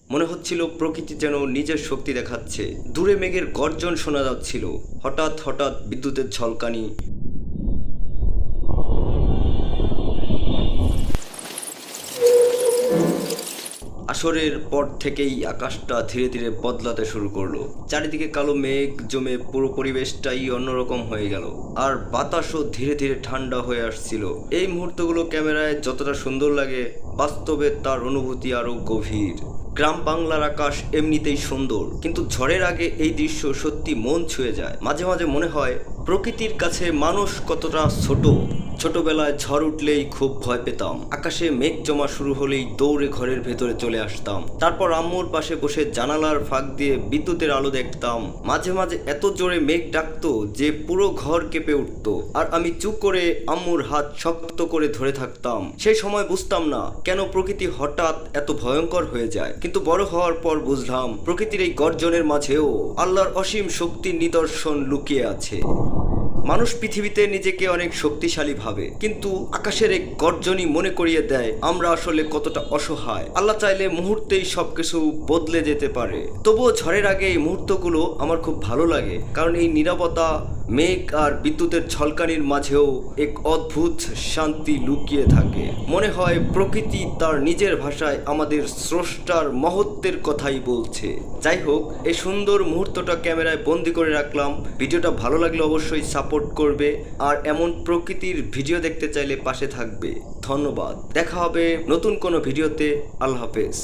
মনে হচ্ছিল প্রকৃতি যেন নিজের শক্তি দেখাচ্ছে। দূরে মেঘের গর্জন শোনা যাচ্ছিল। হঠাৎ হঠাৎ বিদ্যুতের ঝলকানি। আসরের পর থেকেই আকাশটা ধীরে ধীরে বদলাতে শুরু করলো। চারিদিকে কালো মেঘ জমে পুরো পরিবেশটাই অন্যরকম হয়ে গেল। আর বাতাসও ধীরে ধীরে ঠান্ডা হয়ে আসছিল। এই মুহূর্তগুলো ক্যামেরায় যতটা সুন্দর লাগে, বাস্তবে তার অনুভূতি আরো গভীর। গ্রাম বাংলার আকাশ এমনিতেই সুন্দর, কিন্তু ঝড়ের আগে এই দৃশ্য সত্যি মন ছুঁয়ে যায়। মাঝে মাঝে মনে হয় প্রকৃতির কাছে মানুষ কতটা ছোট। ছোটবেলায় ঝড় উঠলেই খুব ভয় পেতাম। আকাশে মেঘ জমা শুরু হলেই দৌড়ে ঘরের ভেতরে চলে আসতাম। তারপর আম্মুর পাশে বসে জানালার ফাঁক দিয়ে বিদ্যুতের আলো দেখতাম। মাঝে মাঝে এত জোরে মেঘ ডাকতো যে পুরো ঘর কেঁপে উঠতো, আর আমি চুপ করে আম্মুর হাত শক্ত করে ধরে থাকতাম। সেই সময় বুঝতাম না কেন প্রকৃতি হঠাৎ এত ভয়ঙ্কর হয়ে যায়, কিন্তু বড় হওয়ার পর বুঝলাম প্রকৃতির এই গর্জনের মাঝেও আল্লাহর অসীম শক্তির নিদর্শন লুকিয়ে আছে। মানুষ পৃথিবীতে নিজেকে অনেক শক্তিশালী ভাবে, কিন্তু আকাশের এক গর্জনই মনে করিয়ে দেয় আমরা আসলে কতটা অসহায়। আল্লাহ চাইলে মুহূর্তেই সবকিছু বদলে যেতে পারে। তবুও ঝড়ের আগে এই মুহূর্তগুলো আমার খুব ভালো লাগে, কারণ এই নীরবতা, মেঘ আর বিদ্যুতের ঝলকানির মাঝেও এক অদ্ভুত শান্তি লুকিয়ে থাকে। মনে হয় প্রকৃতি তার নিজের ভাষায় আমাদের স্রষ্টার মহত্বের কথাই বলছে। যাই হোক, এই সুন্দর মুহূর্তটা ক্যামেরায় বন্দি করে রাখলাম। ভিডিওটা ভালো লাগলে অবশ্যই সাপোর্ট করবে, আর এমন প্রকৃতির ভিডিও দেখতে চাইলে পাশে থাকবে। ধন্যবাদ। দেখা হবে নতুন কোনো ভিডিওতে। আল্লাহ হাফেজ।